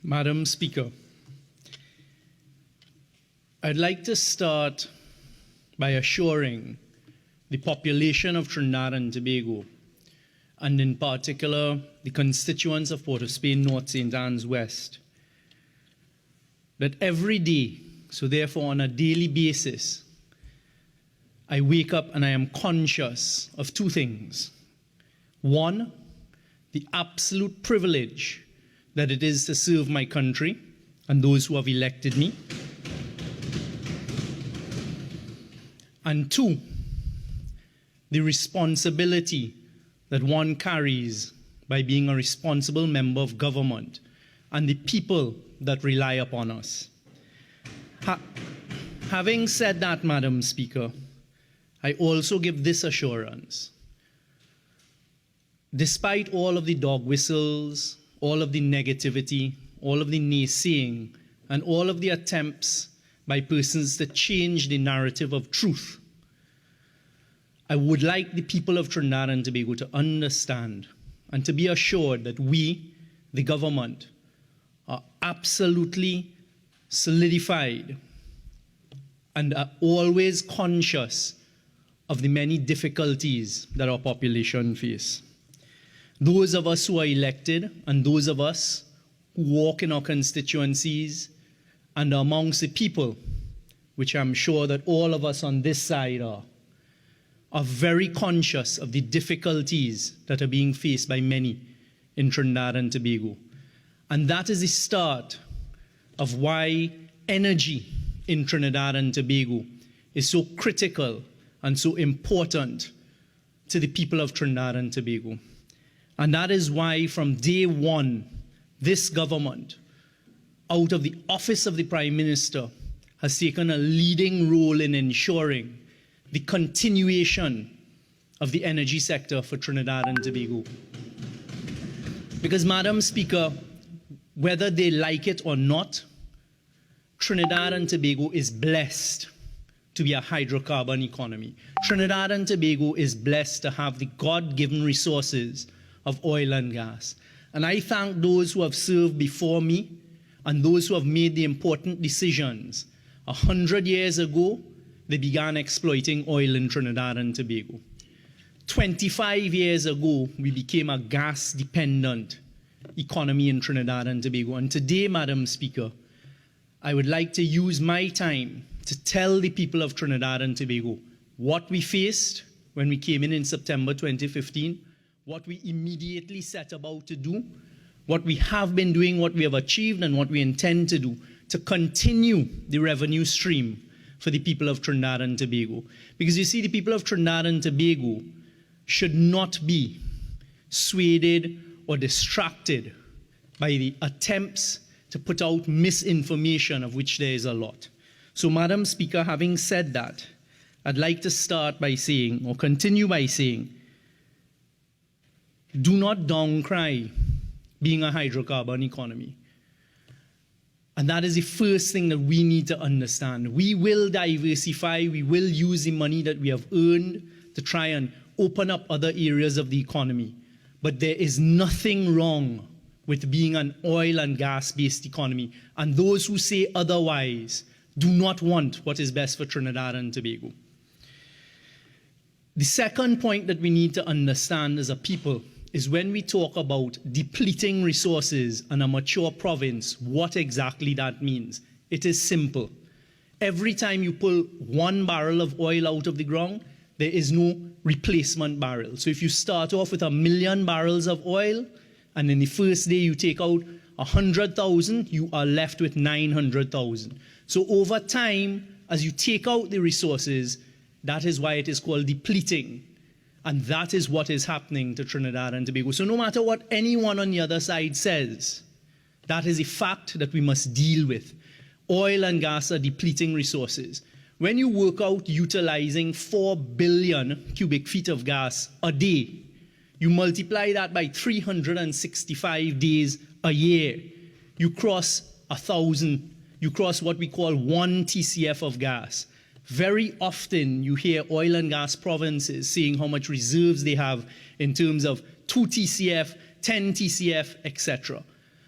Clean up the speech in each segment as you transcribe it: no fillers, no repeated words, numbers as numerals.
Madam Speaker, I'd like to start by assuring the population of Trinidad and Tobago, and in particular the constituents of Port of Spain North, St. Anne's West, that every day, so therefore on a daily basis, I wake up and I am conscious of two things. One, the absolute privilege that it is to serve my country and those who have elected me. And two, the responsibility that one carries by being a responsible member of government and the people that rely upon us. Having said that, Madam Speaker, I also give this assurance. Despite all of the dog whistles, all of the negativity, all of the naysaying, and all of the attempts by persons to change the narrative of truth, I would like the people of Trinidad and Tobago to understand and to be assured that we, the government, are absolutely solidified and are always conscious of the many difficulties that our population face. Those of us who are elected and those of us who walk in our constituencies and are amongst the people, which I'm sure that all of us on this side are very conscious of the difficulties that are being faced by many in Trinidad and Tobago. And that is the start of why energy in Trinidad and Tobago is so critical and so important to the people of Trinidad and Tobago. And that is why from day one, this government, out of the office of the Prime Minister, has taken a leading role in ensuring the continuation of the energy sector for Trinidad and Tobago. Because, Madam Speaker, whether they like it or not, Trinidad and Tobago is blessed to be a hydrocarbon economy. Trinidad and Tobago is blessed to have the God-given resources of oil and gas. And I thank those who have served before me and those who have made the important decisions. 100 years ago, they began exploiting oil in Trinidad and Tobago. 25 years ago, we became a gas-dependent economy in Trinidad and Tobago. And today, Madam Speaker, I would like to use my time to tell the people of Trinidad and Tobago what we faced when we came in September 2015, what we immediately set about to do, what we have been doing, what we have achieved, and what we intend to do to continue the revenue stream for the people of Trinidad and Tobago. Because you see, the people of Trinidad and Tobago should not be swayed or distracted by the attempts to put out misinformation, of which there is a lot. So, Madam Speaker, having said that, I'd like to start by saying, or continue by saying, do not downcry being a hydrocarbon economy. And that is the first thing that we need to understand. We will diversify, we will use the money that we have earned to try and open up other areas of the economy. But there is nothing wrong with being an oil and gas-based economy. And those who say otherwise do not want what is best for Trinidad and Tobago. The second point that we need to understand as a people is when we talk about depleting resources in a mature province, what exactly that means. It is simple. Every time you pull 1 barrel of oil out of the ground, there is no replacement barrel. So if you start off with 1 million barrels of oil, and in the first day you take out 100,000, you are left with 900,000. So over time, as you take out the resources, that is why it is called depleting. And that is what is happening to Trinidad and Tobago. So no matter what anyone on the other side says, that is a fact that we must deal with. Oil and gas are depleting resources. When you work out utilizing 4 billion cubic feet of gas a day, you multiply that by 365 days a year, you cross 1,000, you cross what we call 1 TCF of gas. Very often you hear oil and gas provinces saying how much reserves they have in terms of 2 TCF, 10 TCF, etc.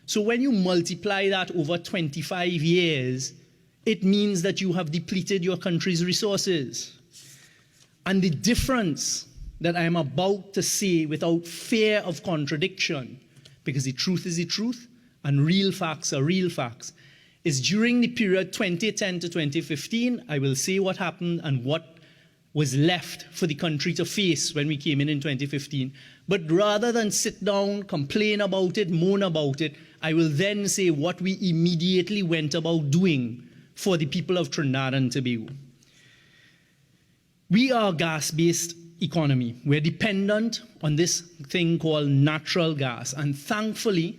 So when you multiply that over 25 years, it means that you have depleted your country's resources. And the difference that I am about to say without fear of contradiction, because the truth is the truth and real facts are real facts, is during the period 2010 to 2015, I will say what happened and what was left for the country to face when we came in 2015. But rather than sit down, complain about it, moan about it, I will then say what we immediately went about doing for the people of Trinidad and Tobago. We are a gas-based economy. We're dependent on this thing called natural gas. And thankfully,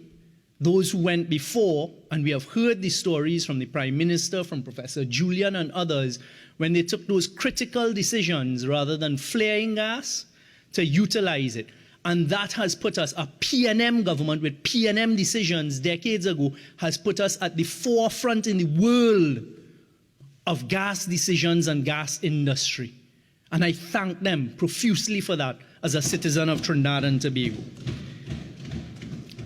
those who went before, and we have heard the stories from the Prime Minister, from Professor Julian and others, when they took those critical decisions rather than flaring gas, to utilize it. And that has put us, a PNM government with PNM decisions decades ago, has put us at the forefront in the world of gas decisions and gas industry. And I thank them profusely for that as a citizen of Trinidad and Tobago.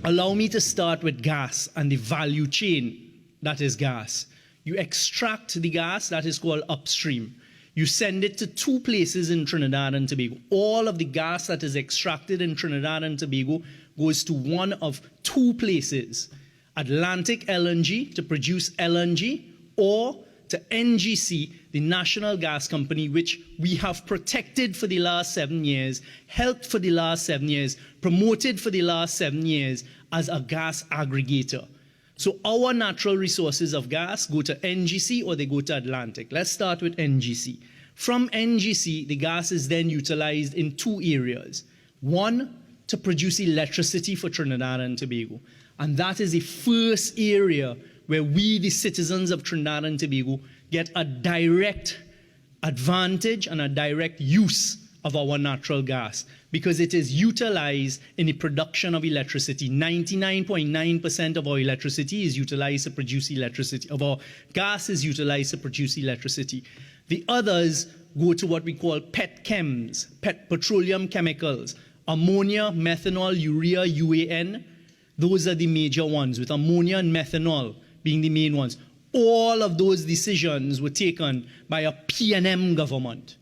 Allow me to start with gas and the value chain that is gas. You extract the gas, that is called upstream. You send it to two places in Trinidad and Tobago. All of the gas that is extracted in Trinidad and Tobago goes to one of two places: Atlantic LNG to produce LNG, or to NGC, the national gas company, which we have protected for the last 7 years, helped for the last 7 years, promoted for the last 7 years as a gas aggregator. So our natural resources of gas go to NGC or they go to Atlantic. Let's start with NGC. From NGC, the gas is then utilized in two areas. One, to produce electricity for Trinidad and Tobago. And that is the first area where we, the citizens of Trinidad and Tobago, get a direct advantage and a direct use of our natural gas, because it is utilized in the production of electricity. 99.9% of our electricity is utilized to produce electricity, of our gas is utilized to produce electricity. The others go to what we call petchems, petroleum chemicals, ammonia, methanol, urea, UAN. Those are the major ones, with ammonia and methanol being the main ones. All of those decisions were taken by a PNM government.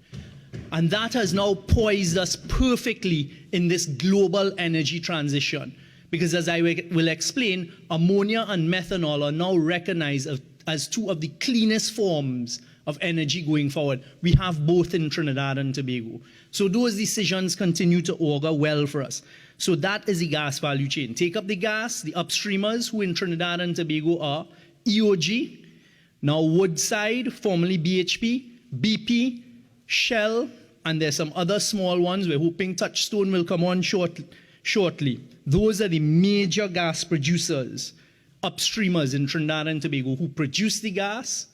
And that has now poised us perfectly in this global energy transition. Because as I will explain, ammonia and methanol are now recognized as two of the cleanest forms of energy going forward. We have both in Trinidad and Tobago. So those decisions continue to augur well for us. So that is the gas value chain. Take up the gas, the upstreamers, who in Trinidad and Tobago are EOG, now Woodside, formerly BHP, BP, Shell, and there's some other small ones. We're hoping Touchstone will come on shortly. Those are the major gas producers, upstreamers in Trinidad and Tobago, who produce the gas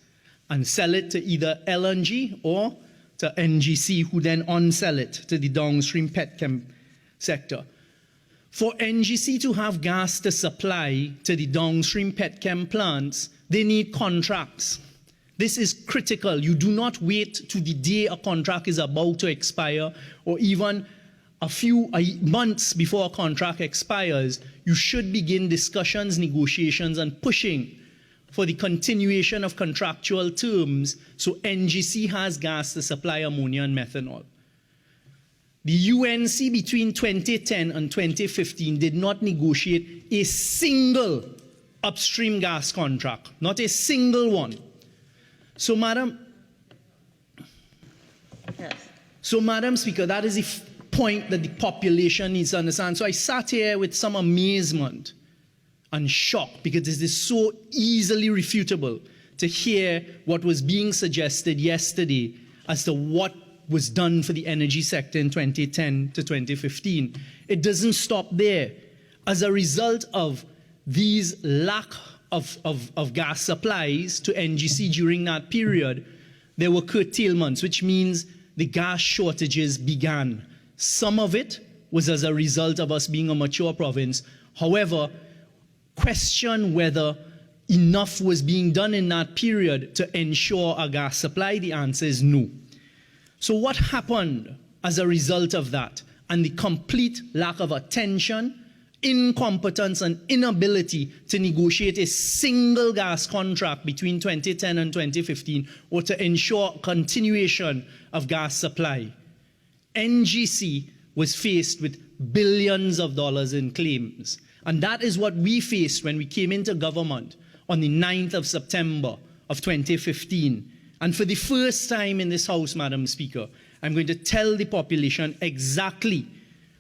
and sell it to either LNG or to NGC, who then on-sell it to the downstream petchem sector. For NGC to have gas to supply to the downstream petchem plants, they need contracts. This is critical. You do not wait to the day a contract is about to expire, or even a few months before a contract expires. You should begin discussions, negotiations, and pushing for the continuation of contractual terms so NGC has gas to supply ammonia and methanol. The UNC between 2010 and 2015 did not negotiate a single upstream gas contract, not a single one. So, Madam Speaker, that is the point that the population needs to understand. So I sat here with some amazement and shock, because it is so easily refutable to hear what was being suggested yesterday as to what was done for the energy sector in 2010 to 2015. It doesn't stop there. As a result of these lack of gas supplies to NGC during that period, there were curtailments, which means the gas shortages began. Some of it was as a result of us being a mature province. However, question whether enough was being done in that period to ensure a gas supply, the answer is no. So what happened as a result of that, and the complete lack of attention, incompetence and inability to negotiate a single gas contract between 2010 and 2015 or to ensure continuation of gas supply. NGC was faced with billions of dollars in claims. And that is what we faced when we came into government on the 9th of September of 2015. And for the first time in this House, Madam Speaker, I'm going to tell the population exactly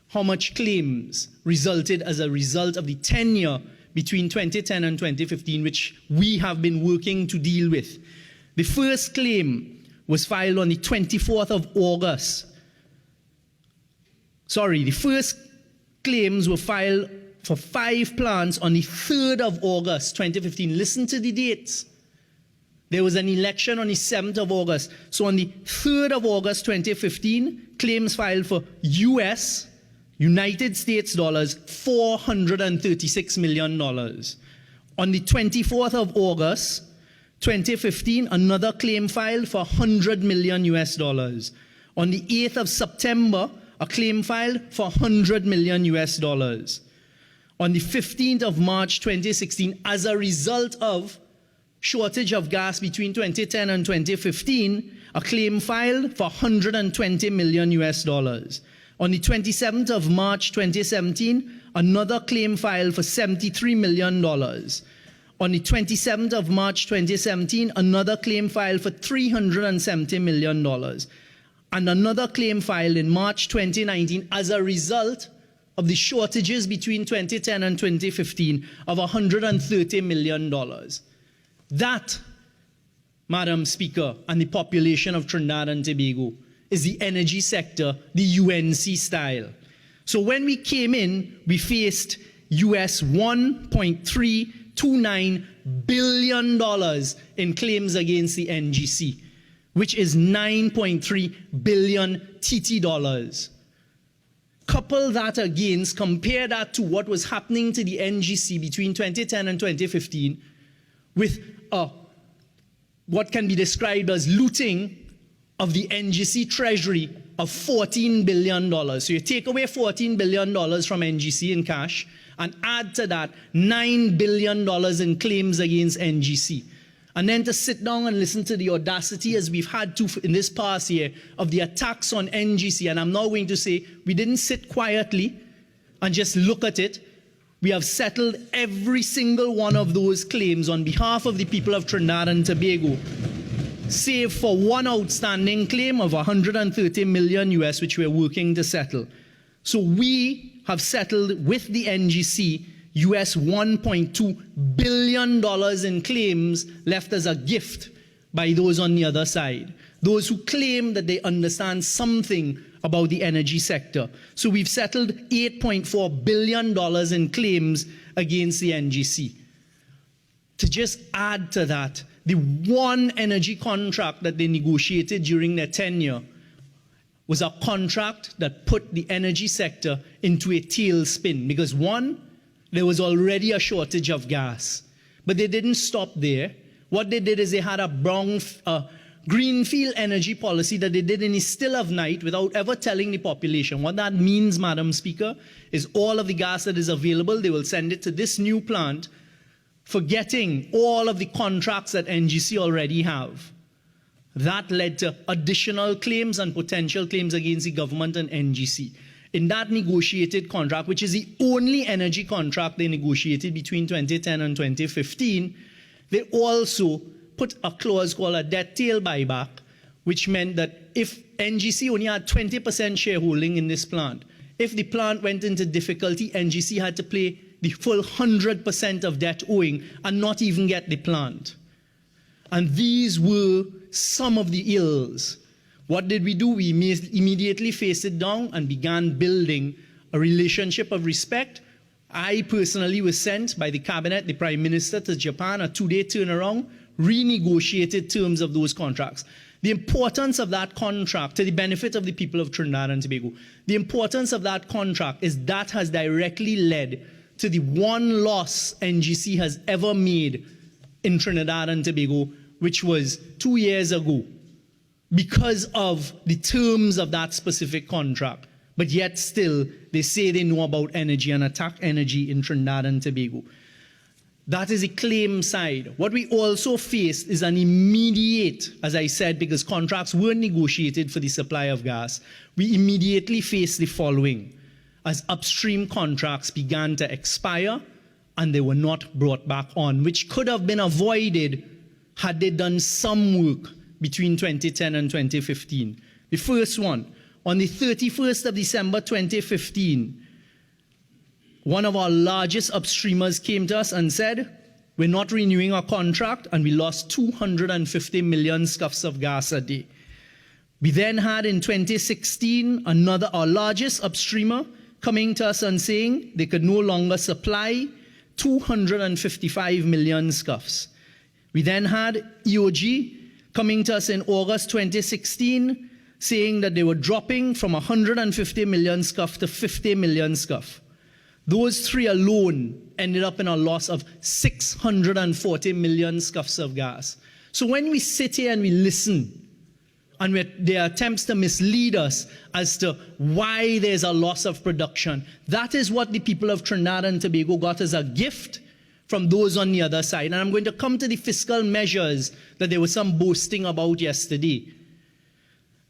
how much claims resulted as a result of the tenure between 2010 and 2015, which we have been working to deal with. The first claim was filed on the 24th of August. The first claims were filed for 5 plants on the 3rd of August 2015. Listen to the dates. There was an election on the 7th of August. So on the 3rd of August 2015, claims filed for United States dollars, $436 million. On the 24th of August 2015, another claim filed for $100 million. On the 8th of September, a claim filed for $100 million. On the 15th of March 2016, as a result of shortage of gas between 2010 and 2015, a claim filed for $120 million. On the 27th of March 2017, another claim filed for $73 million. On the 27th of March 2017, another claim filed for $370 million. And another claim filed in March 2019 as a result of the shortages between 2010 and 2015 of $130 million. That, Madam Speaker, and the population of Trinidad and Tobago is the energy sector, the UNC style. So when we came in, we faced US $1.329 billion in claims against the NGC, which is 9.3 billion TT dollars. Couple that against, compare that to what was happening to the NGC between 2010 and 2015 with what can be described as looting of the NGC treasury of $14 billion. So you take away $14 billion from NGC in cash and add to that $9 billion in claims against NGC. And then to sit down and listen to the audacity, as we've had to in this past year, of the attacks on NGC. And I'm now going to say we didn't sit quietly and just look at it. We have settled every single one of those claims on behalf of the people of Trinidad and Tobago, save for one outstanding claim of $130 million US, which we're working to settle. So we have settled with the NGC US $1.2 billion in claims left as a gift by those on the other side, those who claim that they understand something about the energy sector. So we've settled $8.4 billion in claims against the NGC. To just add to that, the one energy contract that they negotiated during their tenure was a contract that put the energy sector into a tailspin because, one, there was already a shortage of gas. But they didn't stop there. What they did is they had a greenfield energy policy that they did in the still of night without ever telling the population. What that means, Madam Speaker, is all of the gas that is available, they will send it to this new plant, forgetting all of the contracts that NGC already have. That led to additional claims and potential claims against the government and NGC. In that negotiated contract, which is the only energy contract they negotiated between 2010 and 2015, they also put a clause called a debt tail buyback, which meant that if NGC only had 20% shareholding in this plant, if the plant went into difficulty, NGC had to pay the full 100% of debt owing and not even get the plant. And these were some of the ills. What did we do? We immediately faced it down and began building a relationship of respect. I personally was sent by the cabinet, the Prime Minister, to Japan, a 2-day turnaround, renegotiated terms of those contracts. The importance of that contract to the benefit of the people of Trinidad and Tobago, the importance of that contract is that has directly led to the one loss NGC has ever made in Trinidad and Tobago, which was 2 years ago, because of the terms of that specific contract. But yet still, they say they know about energy and attack energy in Trinidad and Tobago. That is the claim side. What we also face is an immediate, as I said, because contracts were negotiated for the supply of gas, we immediately face the following. As upstream contracts began to expire and they were not brought back on, which could have been avoided had they done some work between 2010 and 2015. The first one, on the 31st of December 2015, one of our largest upstreamers came to us and said, we're not renewing our contract, and we lost 250 million scuffs of gas a day. We then had in 2016 our largest upstreamer coming to us and saying they could no longer supply 255 million scuffs. We then had EOG coming to us in August 2016 saying that they were dropping from 150 million scuff to 50 million scuff. Those three alone ended up in a loss of 640 million scuffs of gas. So when we sit here and we listen, and there are attempts to mislead us as to why there's a loss of production, that is what the people of Trinidad and Tobago got as a gift from those on the other side. And I'm going to come to the fiscal measures that there was some boasting about yesterday.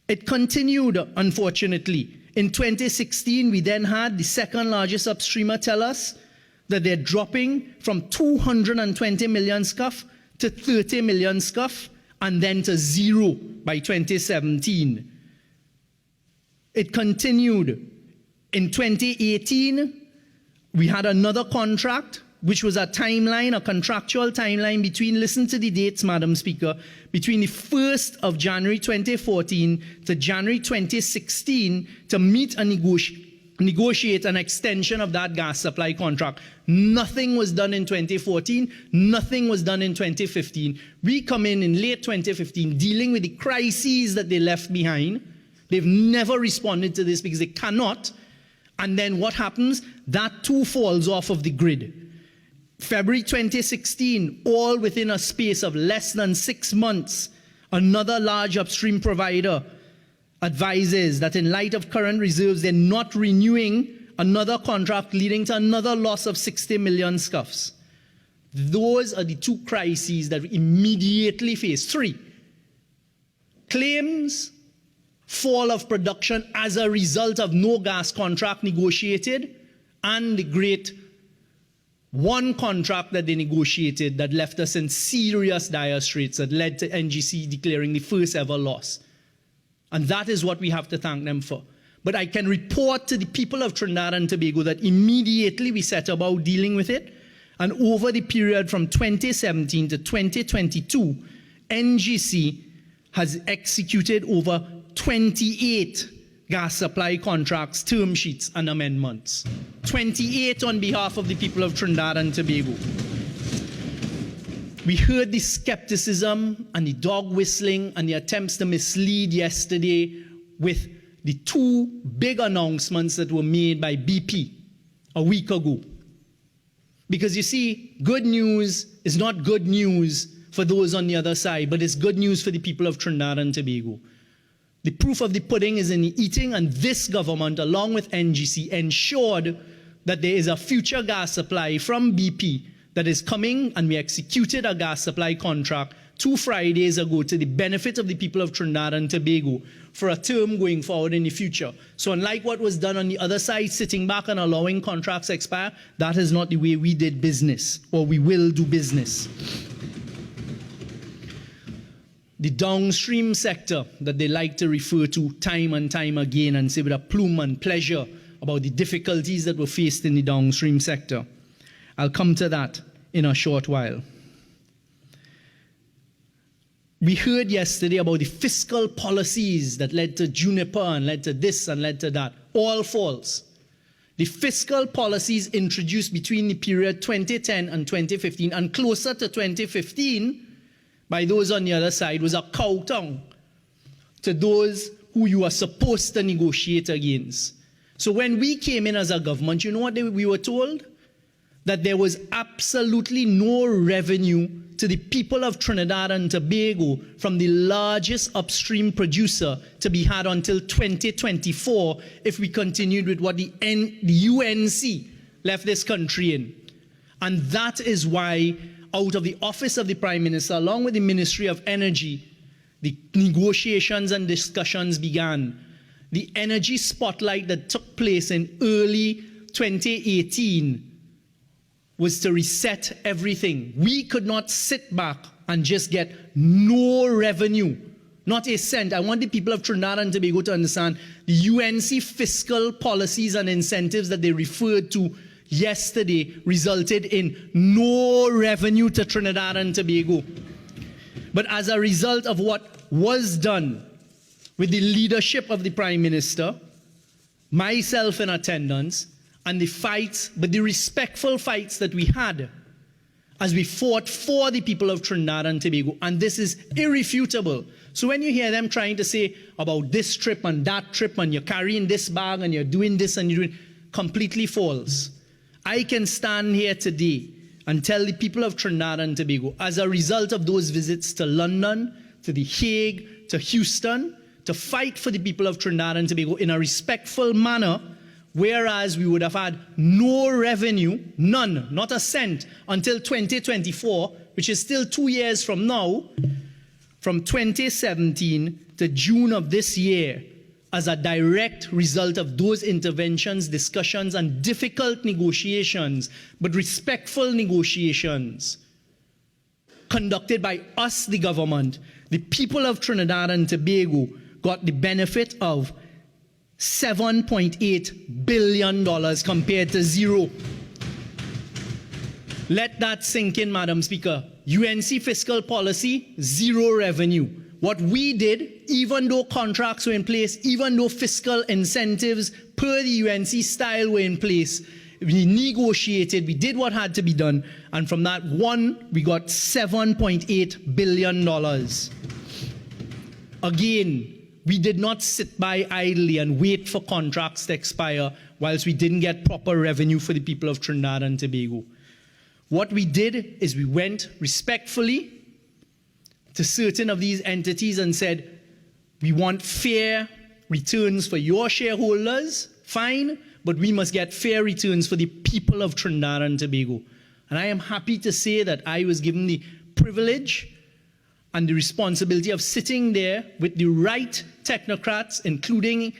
It continued, unfortunately. In 2016, we then had the second largest upstreamer tell us that they're dropping from 220 million scuff to 30 million scuff and then to zero by 2017. It continued. In 2018, we had another contract, which was a timeline, a contractual timeline between, listen to the dates, Madam Speaker, between the 1st of January 2014 to January 2016 to meet and negotiate an extension of that gas supply contract. Nothing was done in 2014, nothing was done in 2015. We come in late 2015 dealing with the crises that they left behind. They've never responded to this because they cannot. And then what happens? That too falls off of the grid. February 2016, all within a space of less than 6 months, another large upstream provider advises that in light of current reserves, they're not renewing another contract, leading to another loss of 60 million scuffs. Those are the two crises that we immediately face. 3, claims, fall of production as a result of no gas contract negotiated, and the great one contract that they negotiated that left us in serious dire straits that led to NGC declaring the first ever loss. And that is what we have to thank them for. But I can report to the people of Trinidad and Tobago that immediately we set about dealing with it. And over the period from 2017 to 2022, NGC has executed over 28 gas supply contracts, term sheets, and amendments. 28 on behalf of the people of Trinidad and Tobago. We heard the skepticism and the dog whistling and the attempts to mislead yesterday with the 2 big announcements that were made by BP a week ago. Because you see, good news is not good news for those on the other side, but it's good news for the people of Trinidad and Tobago. The proof of the pudding is in the eating, and this government, along with NGC, ensured that there is a future gas supply from BP that is coming, and we executed a gas supply contract 2 Fridays ago to the benefit of the people of Trinidad and Tobago for a term going forward in the future. So unlike what was done on the other side, sitting back and allowing contracts expire, that is not the way we did business, or we will do business. The downstream sector that they like to refer to time and time again and say with a plume and pleasure about the difficulties that were faced in the downstream sector. I'll come to that in a short while. We heard yesterday about the fiscal policies that led to Juniper and led to this and led to that. All false. The fiscal policies introduced between the period 2010 and 2015 and closer to 2015 by those on the other side was a kowtow to those who you are supposed to negotiate against. So when we came in as a government, you know what we were told? that there was absolutely no revenue to the people of Trinidad and Tobago from the largest upstream producer to be had until 2024 if we continued with what the UNC left this country in. And that is why, out of the office of the Prime Minister, along with the Ministry of Energy, the negotiations and discussions began. The energy spotlight that took place in early 2018 was to reset everything. We could not sit back and just get no revenue, not a cent. I want the people of Trinidad and Tobago to understand the UNC fiscal policies and incentives that they referred to yesterday resulted in no revenue to Trinidad and Tobago. But as a result of what was done with the leadership of the Prime Minister, myself in attendance, and the fights, but the respectful fights that we had as we fought for the people of Trinidad and Tobago, and this is irrefutable. So when you hear them trying to say about this trip and that trip, and you're carrying this bag and you're doing this and you're doing, completely false. I can stand here today and tell the people of Trinidad and Tobago, as a result of those visits to London, to The Hague, to Houston, to fight for the people of Trinidad and Tobago in a respectful manner, whereas we would have had no revenue, none, not a cent, until 2024, which is still 2 years from now, from 2017 to June of this year, as a direct result of those interventions, discussions, and difficult negotiations, but respectful negotiations, conducted by us, the government. The people of Trinidad and Tobago got the benefit of $7.8 billion compared to zero. Let that sink in, Madam Speaker. UNC fiscal policy, zero revenue. What we did, even though contracts were in place, even though fiscal incentives per the UNC style were in place, we negotiated, we did what had to be done, and from that one, we got $7.8 billion. Again, we did not sit by idly and wait for contracts to expire whilst we didn't get proper revenue for the people of Trinidad and Tobago. What we did is we went respectfully to certain of these entities and said, we want fair returns for your shareholders, fine, but we must get fair returns for the people of Trinidad and Tobago. And I am happy to say that I was given the privilege and the responsibility of sitting there with the right technocrats, including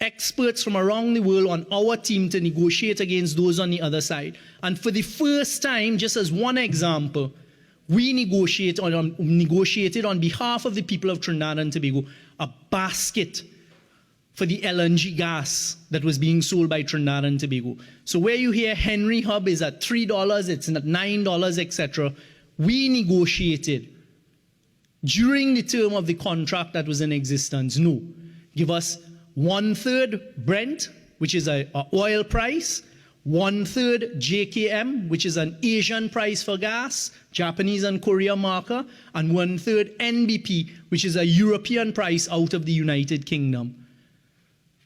experts from around the world on our team to negotiate against those on the other side. And for the first time, just as one example, we negotiated on behalf of the people of Trinidad and Tobago a basket for the LNG gas that was being sold by Trinidad and Tobago. So where you hear Henry Hub is at $3, it's at $9, etc., we negotiated during the term of the contract that was in existence. No, give us 1/3 Brent, which is a oil price, 1/3 JKM, which is an Asian price for gas, Japanese and Korea marker, and 1/3 NBP, which is a European price out of the United Kingdom.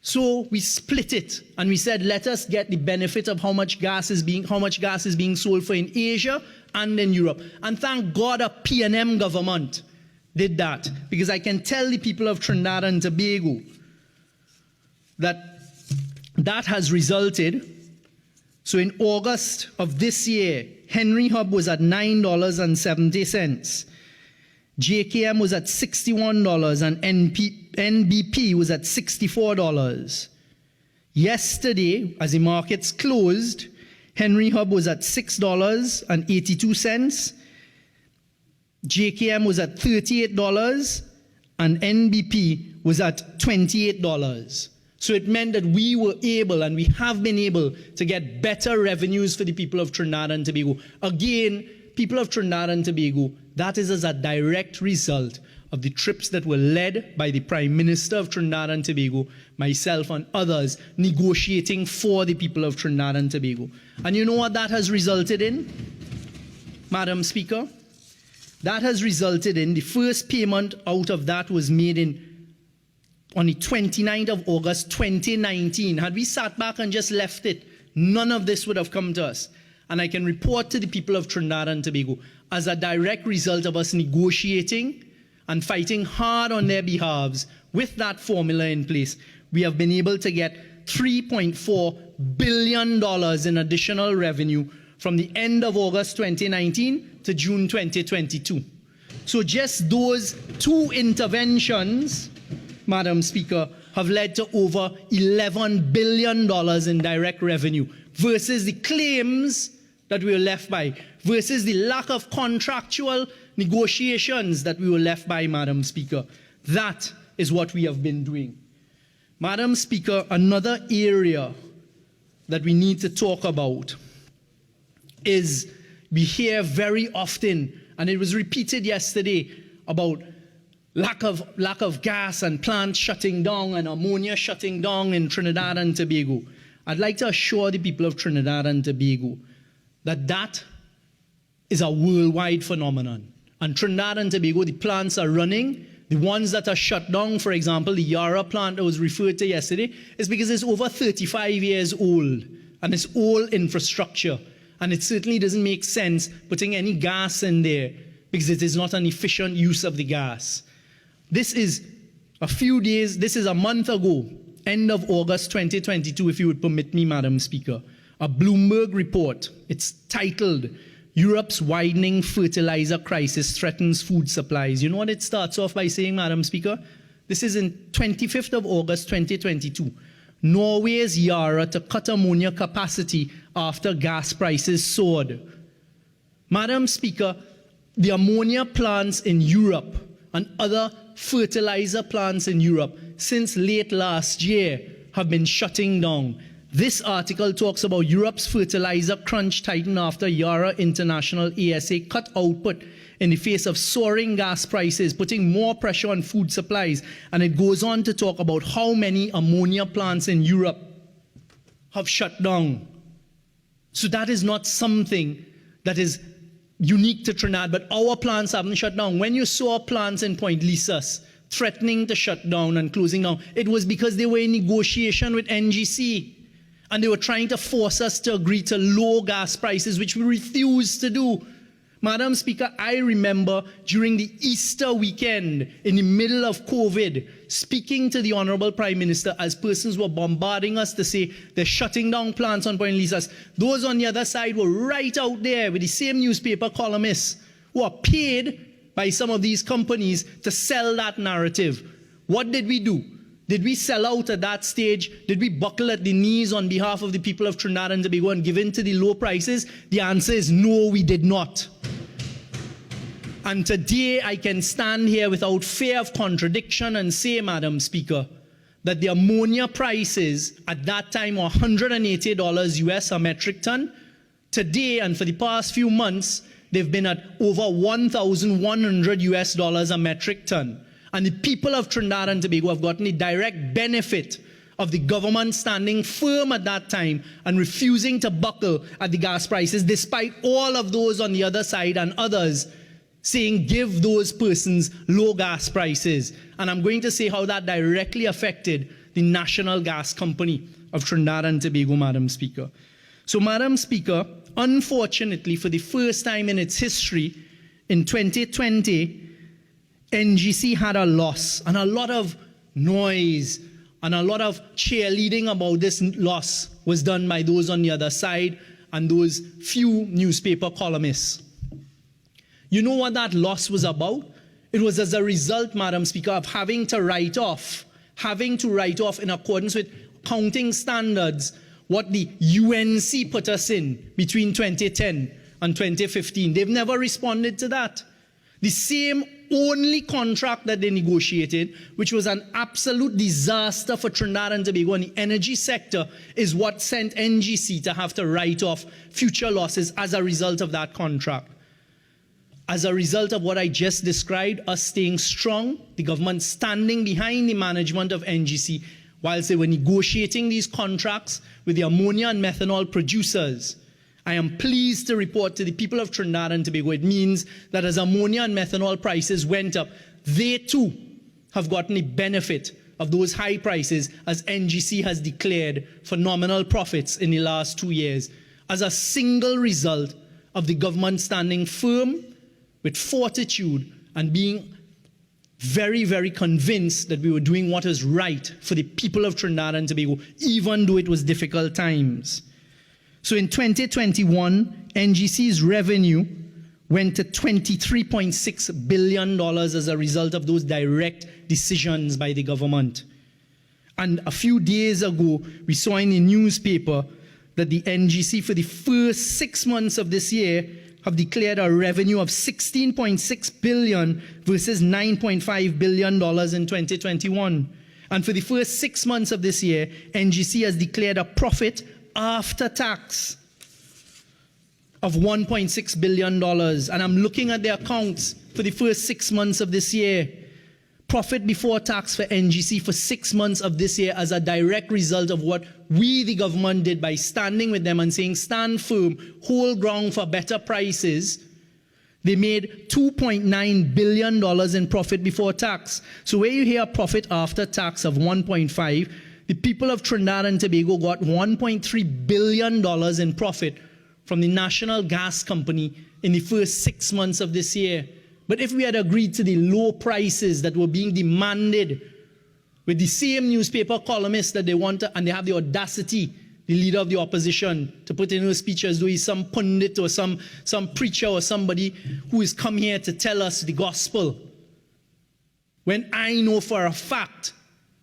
So we split it and we said, let us get the benefit of how much gas is being sold for in Asia and in Europe. And thank God a P&M government did that, because I can tell the people of Trinidad and Tobago that that has resulted. So in August of this year, Henry Hub was at $9.70. JKM was at $61 and NBP was at $64. Yesterday, as the markets closed, Henry Hub was at $6.82. JKM was at $38 and NBP was at $28. So it meant that we were able, and we have been able, to get better revenues for the people of Trinidad and Tobago. Again, people of Trinidad and Tobago, that is as a direct result of the trips that were led by the Prime Minister of Trinidad and Tobago, myself and others, negotiating for the people of Trinidad and Tobago. And you know what that has resulted in, Madam Speaker? That has resulted in, the first payment out of that was made on the 29th of August 2019. Had we sat back and just left it, none of this would have come to us. And I can report to the people of Trinidad and Tobago, as a direct result of us negotiating and fighting hard on their behalves with that formula in place, we have been able to get $3.4 billion in additional revenue from the end of August 2019 to June 2022. So just those two interventions, Madam Speaker, have led to over $11 billion in direct revenue versus the claims that we were left by, versus the lack of contractual negotiations that we were left by, Madam Speaker. That is what we have been doing. Madam Speaker, another area that we need to talk about is we hear very often, and it was repeated yesterday, about lack of gas and plants shutting down and ammonia shutting down in Trinidad and Tobago. I'd like to assure the people of Trinidad and Tobago that that is a worldwide phenomenon. And Trinidad and Tobago, the plants are running. The ones that are shut down, for example, the Yara plant that was referred to yesterday, is because it's over 35 years old and it's old infrastructure. And it certainly doesn't make sense putting any gas in there because it is not an efficient use of the gas. This is a month ago, end of August 2022, if you would permit me, Madam Speaker, a Bloomberg report. It's titled, Europe's Widening Fertilizer Crisis Threatens Food Supplies. You know what it starts off by saying, Madam Speaker? This is in 25th of August 2022. Norway's Yara to cut ammonia capacity after gas prices soared. Madam Speaker, the ammonia plants in Europe and other fertilizer plants in Europe since late last year have been shutting down. This article talks about Europe's fertilizer crunch tightened after Yara International ASA cut output in the face of soaring gas prices, putting more pressure on food supplies. And it goes on to talk about how many ammonia plants in Europe have shut down. So that is not something that is unique to Trinidad, but our plants haven't shut down. When you saw plants in Point Lisas threatening to shut down and closing down, it was because they were in negotiation with NGC. And they were trying to force us to agree to low gas prices, which we refused to do. Madam Speaker, I remember during the Easter weekend, in the middle of COVID, speaking to the Honourable Prime Minister as persons were bombarding us to say they're shutting down plants on Point Lisas. Those on the other side were right out there with the same newspaper columnists who are paid by some of these companies to sell that narrative. What did we do? Did we sell out at that stage? Did we buckle at the knees on behalf of the people of Trinidad and Tobago and give in to the low prices? The answer is no, we did not. And today I can stand here without fear of contradiction and say, Madam Speaker, that the ammonia prices at that time were $180 US a metric ton. Today and for the past few months, they've been at over $1,100 US a metric ton. And the people of Trinidad and Tobago have gotten the direct benefit of the government standing firm at that time and refusing to buckle at the gas prices, despite all of those on the other side and others saying give those persons low gas prices. And I'm going to say how that directly affected the National Gas Company of Trinidad and Tobago, Madam Speaker. So, Madam Speaker, unfortunately, for the first time in its history, in 2020, NGC had a loss, and a lot of noise and a lot of cheerleading about this loss was done by those on the other side and those few newspaper columnists. You know what that loss was about? It was as a result, Madam Speaker, of having to write off in accordance with accounting standards what the UNC put us in between 2010 and 2015. They've never responded to that. The same only contract that they negotiated, which was an absolute disaster for Trinidad and Tobago and the energy sector, is what sent NGC to have to write off future losses as a result of that contract. As a result of what I just described, us staying strong, the government standing behind the management of NGC whilst they were negotiating these contracts with the ammonia and methanol producers, I am pleased to report to the people of Trinidad and Tobago, it means that as ammonia and methanol prices went up, they too have gotten the benefit of those high prices, as NGC has declared phenomenal profits in the last 2 years. as a single result of the government standing firm with fortitude and being very, very convinced that we were doing what is right for the people of Trinidad and Tobago, even though it was difficult times. So in 2021, NGC's revenue went to $23.6 billion as a result of those direct decisions by the government. And a few days ago, we saw in the newspaper that the NGC for the first 6 months of this year have declared a revenue of $16.6 billion versus $9.5 billion in 2021. And for the first 6 months of this year, NGC has declared a profit after tax of $1.6 billion. And I'm looking at the accounts for the first 6 months of this year. Profit before tax for NGC for 6 months of this year as a direct result of what we, the government, did by standing with them and saying, stand firm, hold ground for better prices. They made $2.9 billion in profit before tax. So where you hear profit after tax of 1.5, the people of Trinidad and Tobago got $1.3 billion in profit from the National Gas Company in the first 6 months of this year. But if we had agreed to the low prices that were being demanded with the same newspaper columnists that they want, and they have the audacity, the leader of the opposition, to put in her speech as though he's some pundit or some preacher or somebody who has come here to tell us the gospel. When I know for a fact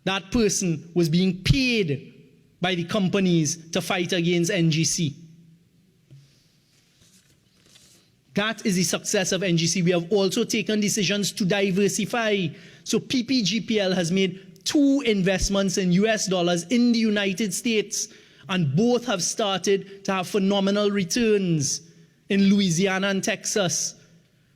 that person was being paid by the companies to fight against NGC. That is the success of NGC. We have also taken decisions to diversify. So PPGPL has made 2 investments in US dollars in the United States, and both have started to have phenomenal returns in Louisiana and Texas.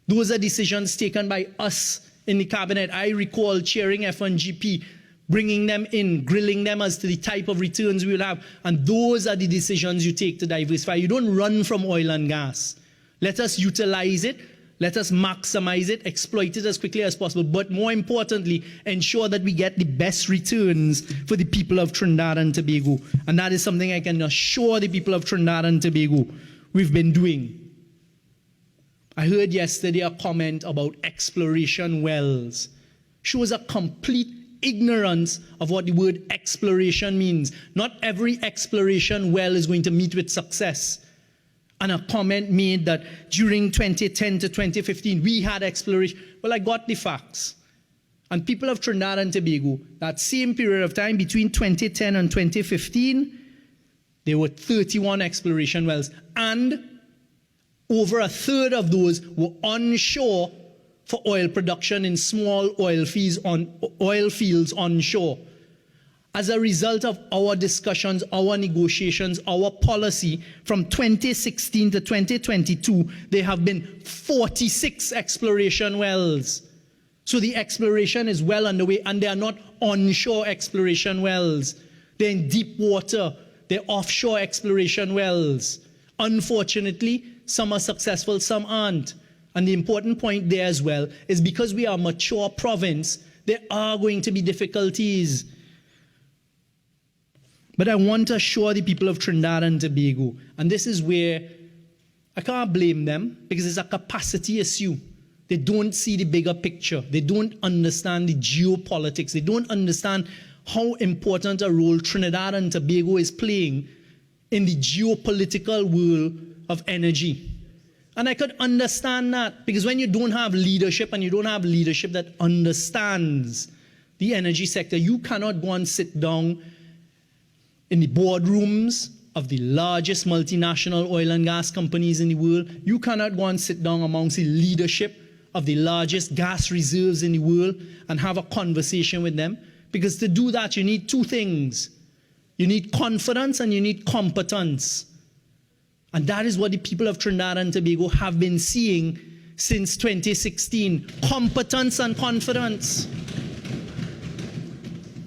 Those are decisions taken by us in the cabinet. I recall chairing F1GP, bringing them in, grilling them as to the type of returns we will have. And those are the decisions you take to diversify. You don't run from oil and gas. Let us utilize it. Let us maximize it, exploit it as quickly as possible. But more importantly, ensure that we get the best returns for the people of Trinidad and Tobago. And that is something I can assure the people of Trinidad and Tobago we've been doing. I heard yesterday a comment about exploration wells. Shows a complete ignorance of what the word exploration means. Not every exploration well is going to meet with success. And a comment made that during 2010 to 2015, we had exploration. Well, I got the facts. And people of Trinidad and Tobago, that same period of time, between 2010 and 2015, there were 31 exploration wells. And over a third of those were onshore for oil production in small oil fields onshore. As a result of our discussions, our negotiations, our policy, from 2016 to 2022, there have been 46 exploration wells. So the exploration is well underway, and they are not onshore exploration wells. They're in deep water. They're offshore exploration wells. Unfortunately, some are successful, some aren't. And the important point there as well is because we are a mature province, there are going to be difficulties. But I want to assure the people of Trinidad and Tobago, and this is where I can't blame them, because it's a capacity issue. They don't see the bigger picture. They don't understand the geopolitics. They don't understand how important a role Trinidad and Tobago is playing in the geopolitical world of energy. And I could understand that, because when you don't have leadership, and you don't have leadership that understands the energy sector, you cannot go and sit down in the boardrooms of the largest multinational oil and gas companies in the world. You cannot go and sit down amongst the leadership of the largest gas reserves in the world and have a conversation with them. Because to do that, you need 2 things. You need confidence and you need competence. And that is what the people of Trinidad and Tobago have been seeing since 2016. Competence and confidence.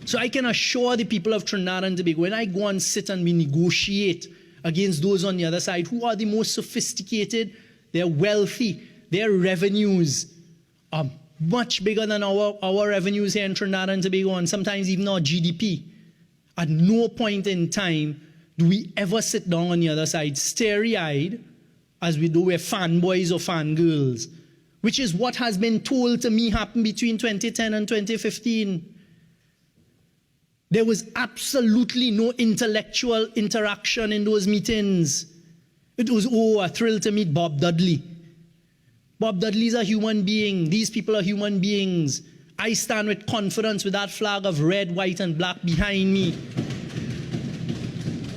So I can assure the people of Trinidad and Tobago, when I go and sit and we negotiate against those on the other side who are the most sophisticated, they're wealthy, their revenues are much bigger than our revenues here in Trinidad and Tobago, and sometimes even our GDP. At no point in time do we ever sit down on the other side starry-eyed as we do we're fanboys or fangirls, which is what has been told to me happened between 2010 and 2015. There was absolutely no intellectual interaction in those meetings. It was, oh, a thrill to meet Bob Dudley. Bob Dudley's a human being. These people are human beings. I stand with confidence with that flag of red, white, and black behind me.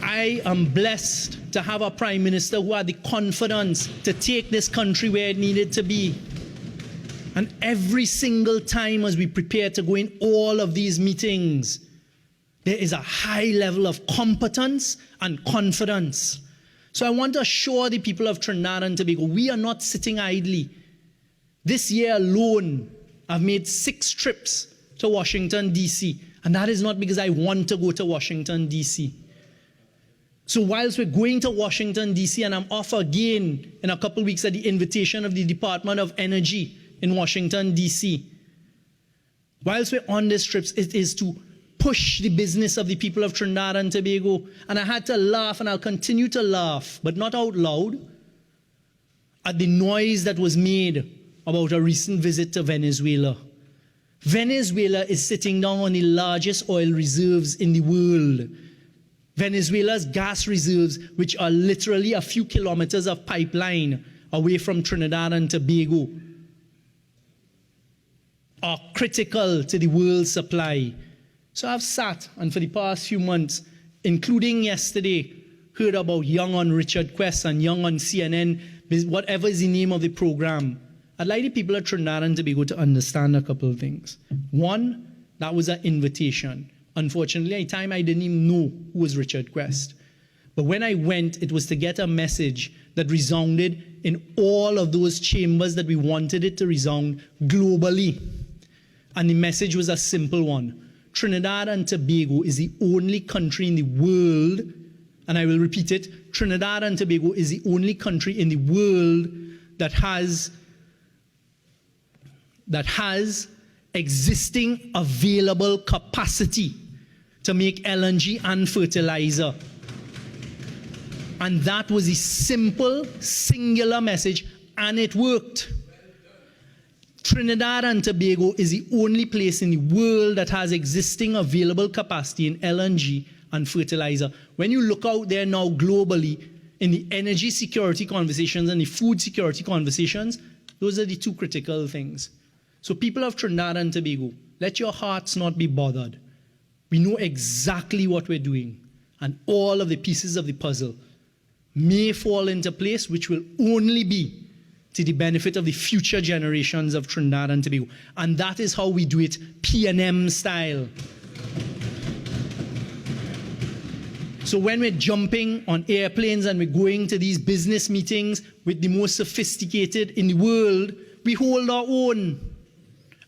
I am blessed to have a Prime Minister who had the confidence to take this country where it needed to be. And every single time as we prepare to go in all of these meetings, there is a high level of competence and confidence. So I want to assure the people of Trinidad and Tobago, we are not sitting idly. This year alone, I've made 6 trips to Washington, D.C., and that is not because I want to go to Washington, D.C. So whilst we're going to Washington, D.C., and I'm off again in a couple of weeks at the invitation of the Department of Energy in Washington, D.C., whilst we're on these trips, it is to push the business of the people of Trinidad and Tobago. And I had to laugh, and I'll continue to laugh, but not out loud, at the noise that was made about a recent visit to Venezuela. Venezuela is sitting down on the largest oil reserves in the world. Venezuela's gas reserves, which are literally a few kilometers of pipeline away from Trinidad and Tobago, are critical to the world's supply. So I've sat, and for the past few months, including yesterday, heard about Young on Richard Quest and Young on CNN, whatever is the name of the program. I'd like the people of Trinidad and Tobago to understand a couple of things. One, that was an invitation. Unfortunately, at the time, I didn't even know who was Richard Quest. But when I went, it was to get a message that resounded in all of those chambers that we wanted it to resound globally. And the message was a simple one. Trinidad and Tobago is the only country in the world, and I will repeat it, Trinidad and Tobago is the only country in the world that has existing available capacity to make LNG and fertilizer. And that was a simple, singular message, and it worked. Trinidad and Tobago is the only place in the world that has existing available capacity in LNG and fertilizer. When you look out there now globally, in the energy security conversations and the food security conversations, those are the 2 critical things. So people of Trinidad and Tobago, let your hearts not be bothered. We know exactly what we're doing, and all of the pieces of the puzzle may fall into place, which will only be to the benefit of the future generations of Trinidad and Tobago. And that is how we do it, P&M style. So when we're jumping on airplanes and we're going to these business meetings with the most sophisticated in the world, we hold our own.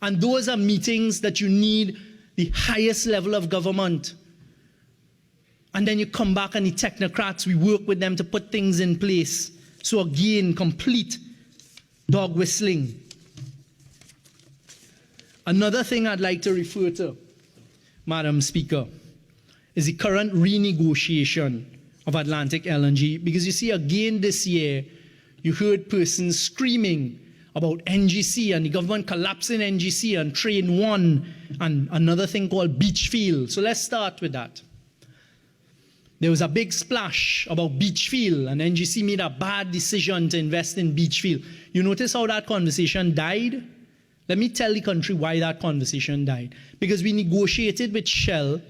And those are meetings that you need the highest level of government. And then you come back and the technocrats, we work with them to put things in place. So again, complete dog whistling. Another thing I'd like to refer to, Madam Speaker, is the current renegotiation of Atlantic LNG. Because you see, again this year, you heard persons screaming about NGC and the government collapsing NGC and Train 1 and another thing called Beachfield. So let's start with that. There was a big splash about Beachfield, and NGC made a bad decision to invest in Beachfield. You notice how that conversation died? Let me tell the country why that conversation died. Because we negotiated with Shell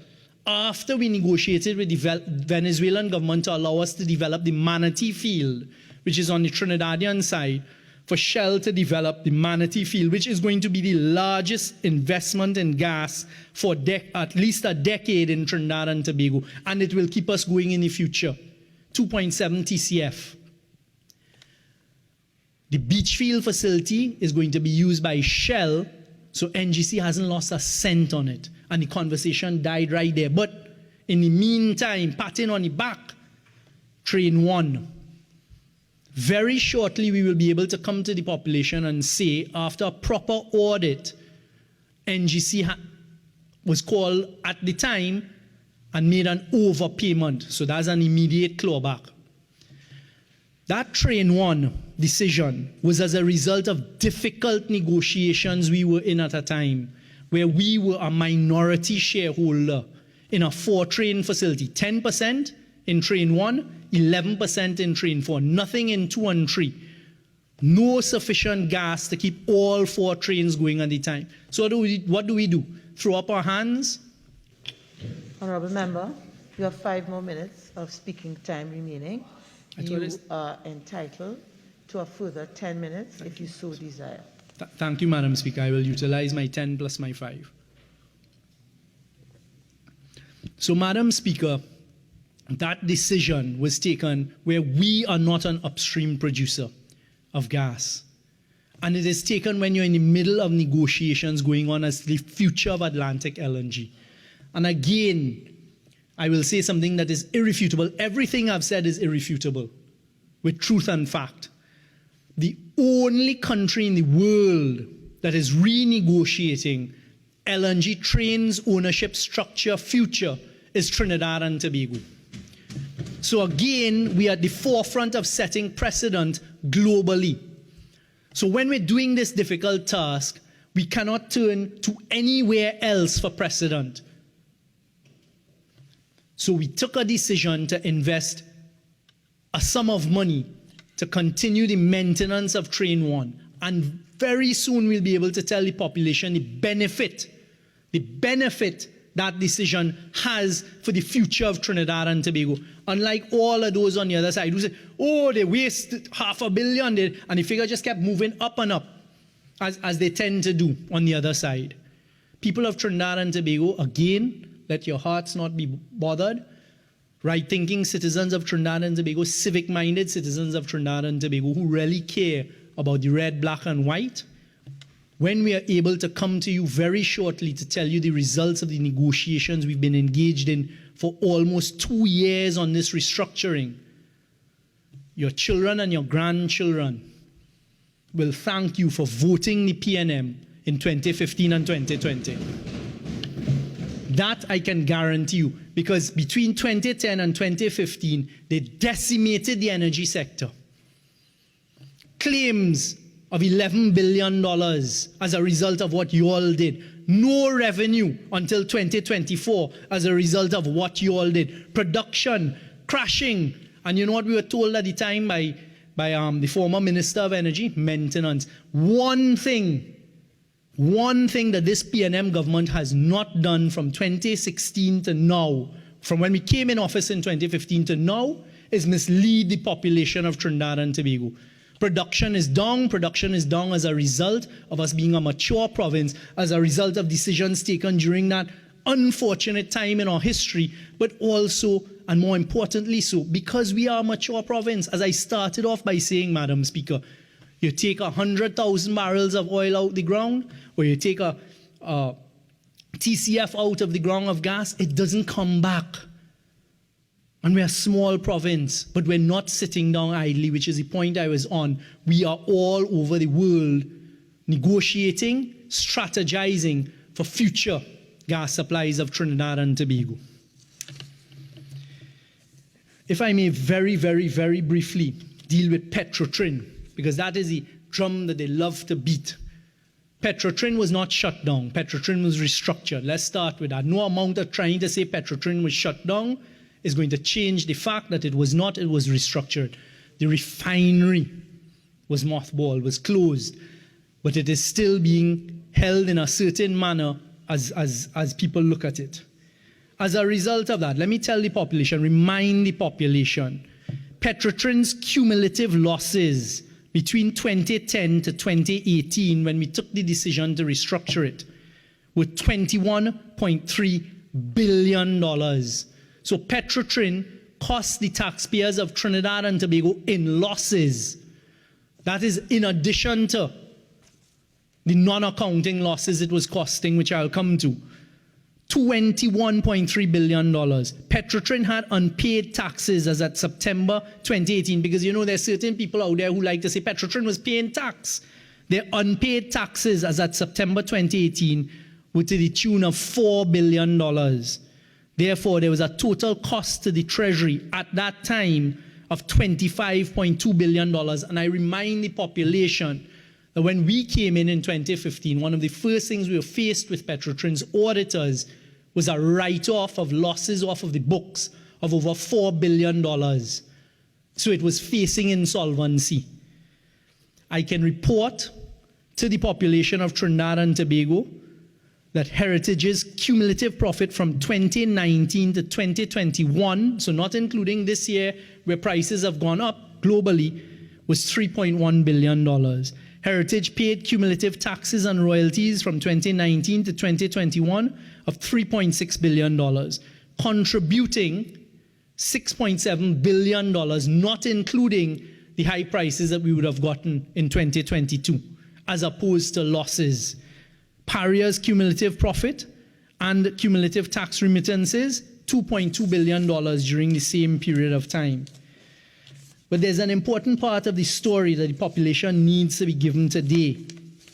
after we negotiated with the Venezuelan government to allow us to develop the Manatee field, which is on the Trinidadian side, for Shell to develop the Manatee field, which is going to be the largest investment in gas for at least a decade in Trinidad and Tobago, and it will keep us going in the future. 2.7 TCF. The Beachfield facility is going to be used by Shell, so NGC hasn't lost a cent on it, and the conversation died right there. But in the meantime, patting on the back, Train 1. Very shortly, we will be able to come to the population and say, after a proper audit, NGC was called, at the time, and made an overpayment. So that's an immediate clawback. That Train 1 decision was as a result of difficult negotiations we were in at a time, where we were a minority shareholder in a 4-train facility. 10% in Train 1, 11% in Train 4, nothing in 2 and 3. No sufficient gas to keep all 4 trains going at the time. So what do we do? Throw up our hands? Honourable Member, you have 5 more minutes of speaking time remaining. You are entitled to a further 10 minutes if you so desire. Thank you, Madam Speaker. I will utilize my 10 plus my 5. So, Madam Speaker, that decision was taken where we are not an upstream producer of gas. And it is taken when you're in the middle of negotiations going on as the future of Atlantic LNG. And again, I will say something that is irrefutable. Everything I've said is irrefutable, with truth and fact. The only country in the world that is renegotiating LNG trains, ownership structure, future is Trinidad and Tobago. So again, we are at the forefront of setting precedent globally. So when we're doing this difficult task, we cannot turn to anywhere else for precedent. So we took a decision to invest a sum of money to continue the maintenance of Train 1. And very soon we'll be able to tell the population the benefit that decision has for the future of Trinidad and Tobago. Unlike all of those on the other side who say, oh, they wasted $500 million, and the figure just kept moving up and up, as they tend to do on the other side. People of Trinidad and Tobago, again, let your hearts not be bothered. Right-thinking citizens of Trinidad and Tobago, civic-minded citizens of Trinidad and Tobago who really care about the red, black, and white, when we are able to come to you very shortly to tell you the results of the negotiations we've been engaged in for almost 2 years on this restructuring, your children and your grandchildren will thank you for voting the PNM in 2015 and 2020. That I can guarantee you, because between 2010 and 2015, they decimated the energy sector. Claims of $11 billion as a result of what you all did. No revenue until 2024 as a result of what you all did. Production crashing. And you know what we were told at the time by the former Minister of Energy? Maintenance. One thing that this PNM government has not done from 2016 to now, from when we came in office in 2015 to now, is mislead the population of Trinidad and Tobago. Production is down as a result of us being a mature province, as a result of decisions taken during that unfortunate time in our history, but also, and more importantly so, because we are a mature province. As I started off by saying, Madam Speaker, you take 100,000 barrels of oil out the ground, or you take a TCF out of the ground of gas, it doesn't come back. And we're a small province, but we're not sitting down idly, which is the point I was on. We are all over the world negotiating, strategizing for future gas supplies of Trinidad and Tobago. If I may very, very, very briefly deal with Petrotrin, because that is the drum that they love to beat. Petrotrin was not shut down. Petrotrin was restructured. Let's start with that. No amount of trying to say Petrotrin was shut down is going to change the fact that it was not. It was restructured. The refinery was mothballed, was closed, but it is still being held in a certain manner as people look at it. As a result of that, let me tell the population, remind the population, Petrotrin's cumulative losses between 2010 to 2018, when we took the decision to restructure it, were $21.3 billion. So Petrotrin cost the taxpayers of Trinidad and Tobago in losses. That is in addition to the non-accounting losses it was costing, which I'll come to. $21.3 billion. Petrotrin had unpaid taxes as at September 2018, because you know there are certain people out there who like to say Petrotrin was paying tax. Their unpaid taxes as at September 2018 were to the tune of $4 billion. Therefore, there was a total cost to the Treasury at that time of $25.2 billion. And I remind the population that when we came in 2015, one of the first things we were faced with Petrotrin's auditors was a write-off of losses off of the books of over $4 billion. So it was facing insolvency. I can report to the population of Trinidad and Tobago that Heritage's cumulative profit from 2019 to 2021, so not including this year where prices have gone up globally, was $3.1 billion. Heritage paid cumulative taxes and royalties from 2019 to 2021 of $3.6 billion, contributing $6.7 billion, not including the high prices that we would have gotten in 2022, as opposed to losses. Paria's cumulative profit and cumulative tax remittances, $2.2 billion during the same period of time. But there's an important part of the story that the population needs to be given today,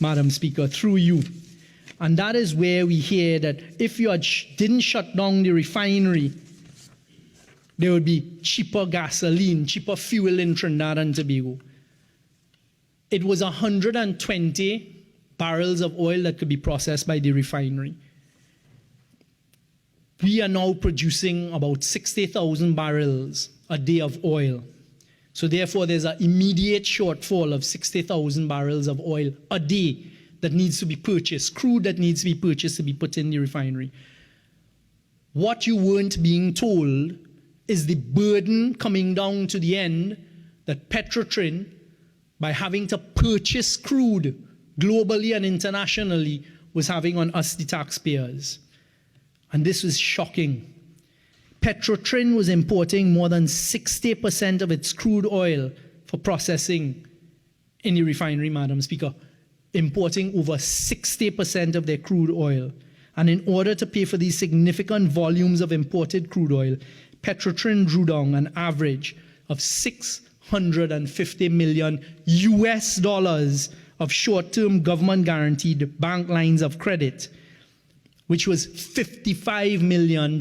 Madam Speaker, through you. And that is where we hear that if you didn't shut down the refinery, there would be cheaper gasoline, cheaper fuel in Trinidad and Tobago. It was 120 barrels of oil that could be processed by the refinery. We are now producing about 60,000 barrels a day of oil. So therefore, there's an immediate shortfall of 60,000 barrels of oil a day that needs to be purchased, crude that needs to be purchased to be put in the refinery. What you weren't being told is the burden coming down to the end that Petrotrin, by having to purchase crude globally and internationally, was having on us, the taxpayers. And this was shocking. Petrotrin was importing more than 60% of its crude oil for processing in the refinery, Madam Speaker, importing over 60% of their crude oil. And in order to pay for these significant volumes of imported crude oil, Petrotrin drew down an average of $650 million of short-term government-guaranteed bank lines of credit, which was $55 million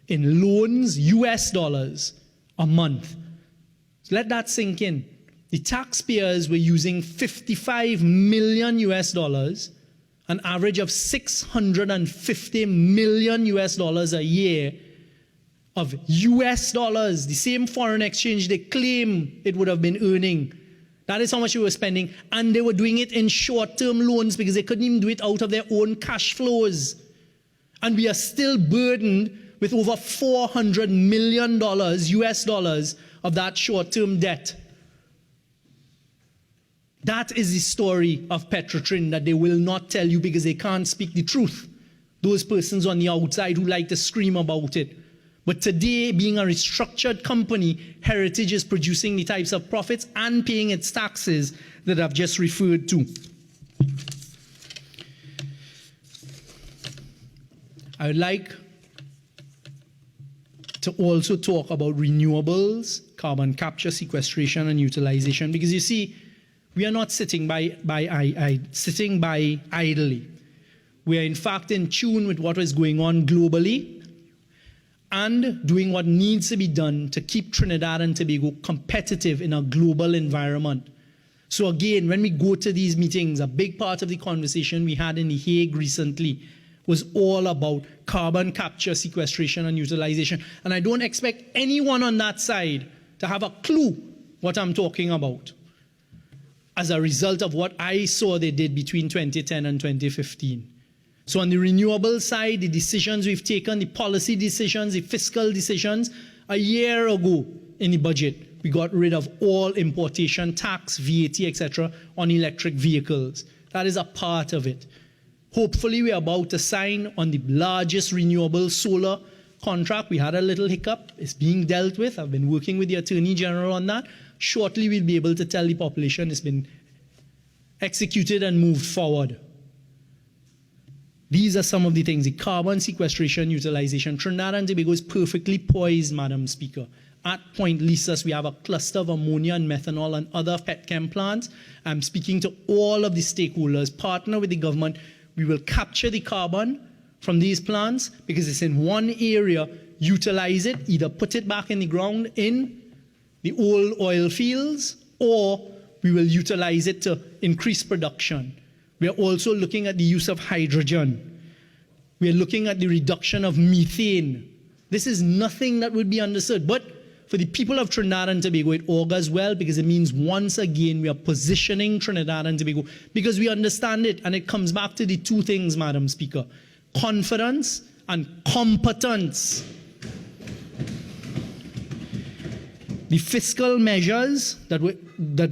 in loans, US dollars, a month. So let that sink in. The taxpayers were using $55 million US dollars, an average of $650 million US dollars a year of US dollars, the same foreign exchange they claim it would have been earning. That is how much they were spending. And they were doing it in short-term loans because they couldn't even do it out of their own cash flows. And we are still burdened with over $400 million US dollars of that short-term debt. That is the story of Petrotrin that they will not tell you because they can't speak the truth. Those persons on the outside who like to scream about it. But today, being a restructured company, Heritage is producing the types of profits and paying its taxes that I've just referred to. I would like to also talk about renewables, carbon capture, sequestration, and utilization, because you see, we are not sitting by idly. We are in fact in tune with what is going on globally and doing what needs to be done to keep Trinidad and Tobago competitive in a global environment. So again, when we go to these meetings, a big part of the conversation we had in The Hague recently was all about carbon capture, sequestration, and utilization. And I don't expect anyone on that side to have a clue what I'm talking about as a result of what I saw they did between 2010 and 2015. So on the renewable side, the decisions we've taken, the policy decisions, the fiscal decisions, a year ago in the budget, we got rid of all importation tax, VAT, etc. on electric vehicles. That is a part of it. Hopefully, we're about to sign on the largest renewable solar contract. We had a little hiccup. It's being dealt with. I've been working with the Attorney General on that. Shortly, we'll be able to tell the population it's been executed and moved forward. These are some of the things. The carbon sequestration, utilization. Trinidad and Tobago is perfectly poised, Madam Speaker. At Point Lisas, we have a cluster of ammonia and methanol and other petchem plants. I'm speaking to all of the stakeholders, partner with the government. We will capture the carbon from these plants because it's in one area. Utilize it, either put it back in the ground in the old oil fields, or we will utilize it to increase production. We are also looking at the use of hydrogen. We are looking at the reduction of methane. This is nothing that would be understood. But for the people of Trinidad and Tobago, it augurs well because it means once again we are positioning Trinidad and Tobago because we understand it. And it comes back to the two things, Madam Speaker: confidence and competence. The fiscal measures that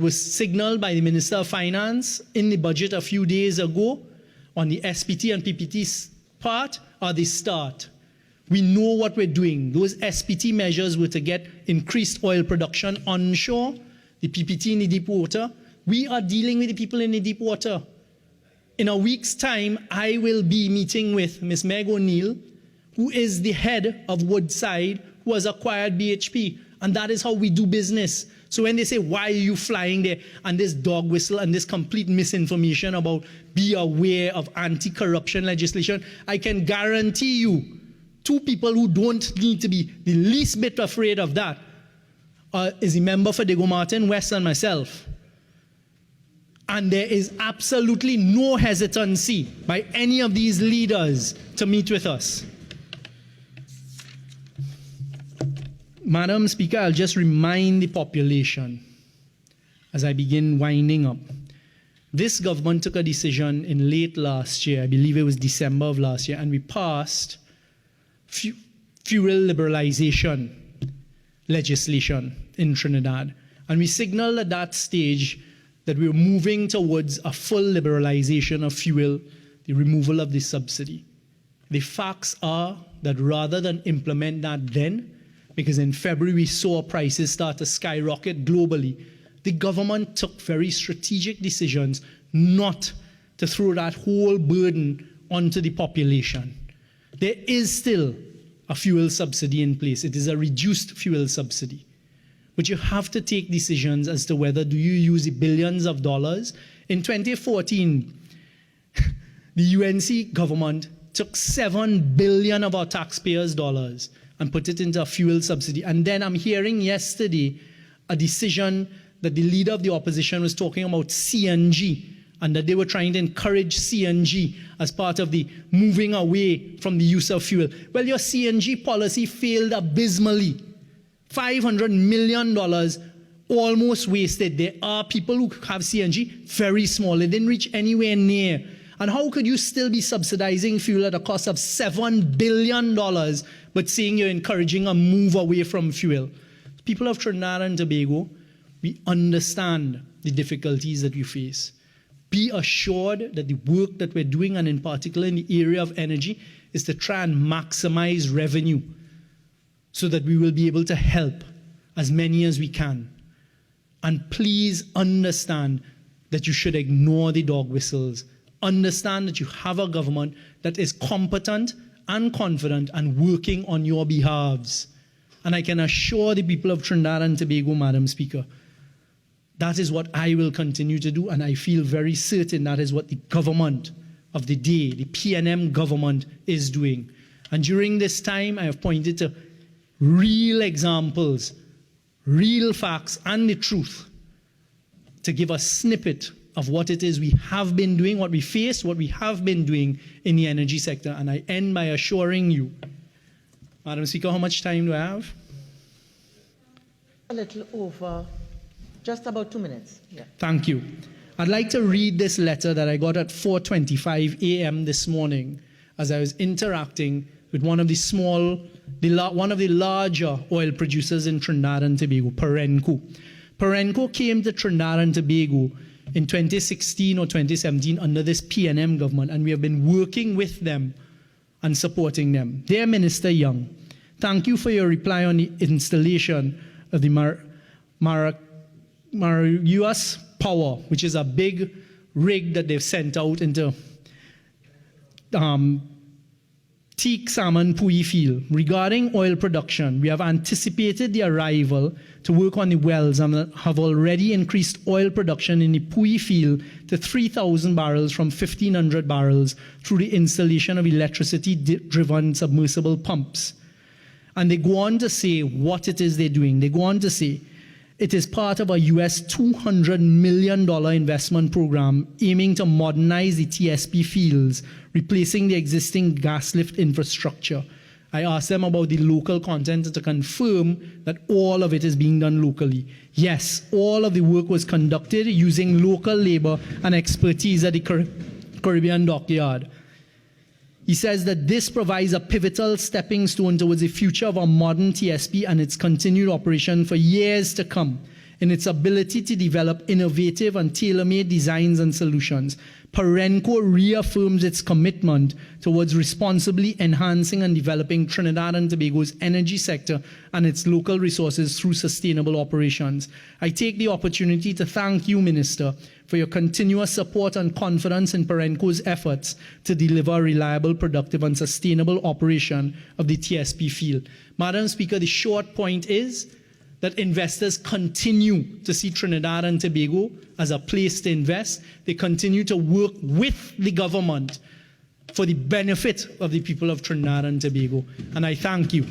were signaled by the Minister of Finance in the budget a few days ago on the SPT and PPT part are the start. We know what we're doing. Those SPT measures were to get increased oil production onshore, the PPT in the deep water. We are dealing with the people in the deep water. In a week's time, I will be meeting with Ms. Meg O'Neill, who is the head of Woodside, who has acquired BHP. And that is how we do business. So when they say, why are you flying there? And this dog whistle and this complete misinformation about be aware of anti-corruption legislation, I can guarantee you, two people who don't need to be the least bit afraid of that is a member for Diego Martin West and myself. And there is absolutely no hesitancy by any of these leaders to meet with us. Madam Speaker, I'll just remind the population as I begin winding up. This government took a decision in late last year, I believe it was December of last year, and we passed fuel liberalization legislation in Trinidad. And we signaled at that stage that we were moving towards a full liberalization of fuel, the removal of the subsidy. The facts are that rather than implement that then, because in February we saw prices start to skyrocket globally, the government took very strategic decisions not to throw that whole burden onto the population. There is still a fuel subsidy in place. It is a reduced fuel subsidy. But you have to take decisions as to whether do you use the billions of dollars. In 2014, the UNC government took $7 billion of our taxpayers' dollars and put it into a fuel subsidy. And then I'm hearing yesterday a decision that the leader of the opposition was talking about CNG, and that they were trying to encourage CNG as part of the moving away from the use of fuel. Well, your CNG policy failed abysmally. $500 million almost wasted. There are people who have CNG, very small. It didn't reach anywhere near. And how could you still be subsidizing fuel at a cost of $7 billion, but saying you're encouraging a move away from fuel? People of Trinidad and Tobago, we understand the difficulties that you face. Be assured that the work that we're doing, and in particular in the area of energy, is to try and maximize revenue so that we will be able to help as many as we can. And please understand that you should ignore the dog whistles. Understand that you have a government that is competent and confident and working on your behalves. And I can assure the people of Trinidad and Tobago, Madam Speaker, that is what I will continue to do, and I feel very certain that is what the government of the day, the PNM government, is doing. And during this time, I have pointed to real examples, real facts, and the truth to give a snippet of what it is we have been doing, what we face, what we have been doing in the energy sector. And I end by assuring you, Madam Speaker, how much time do I have? A little over, just about 2 minutes. Yeah. Thank you. I'd like to read this letter that I got at 4:25 a.m. this morning as I was interacting with one of the larger oil producers in Trinidad and Tobago, Perenco. Perenco came to Trinidad and Tobago in 2016 or 2017 under this PNM government, and we have been working with them and supporting them. Dear Minister Young, thank you for your reply on the installation of the Marius Power, which is a big rig that they've sent out into Teak Salmon Pui field. Regarding oil production, we have anticipated the arrival to work on the wells and have already increased oil production in the Pui field to to 3,000 barrels from 1,500 barrels through the installation of electricity-driven submersible pumps. And they go on to say what it is they're doing. They go on to say it is part of a US $200 million investment program aiming to modernize the TSP fields, replacing the existing gas lift infrastructure. I asked them about the local content to confirm that all of it is being done locally. Yes, all of the work was conducted using local labor and expertise at the Caribbean dockyard. He says that this provides a pivotal stepping stone towards the future of our modern TSP and its continued operation for years to come in its ability to develop innovative and tailor-made designs and solutions. Perenco reaffirms its commitment towards responsibly enhancing and developing Trinidad and Tobago's energy sector and its local resources through sustainable operations. I take the opportunity to thank you, Minister, for your continuous support and confidence in Perenco's efforts to deliver reliable, productive and sustainable operation of the TSP field. Madam Speaker, the short point is that investors continue to see Trinidad and Tobago as a place to invest. They continue to work with the government for the benefit of the people of Trinidad and Tobago. And I thank you.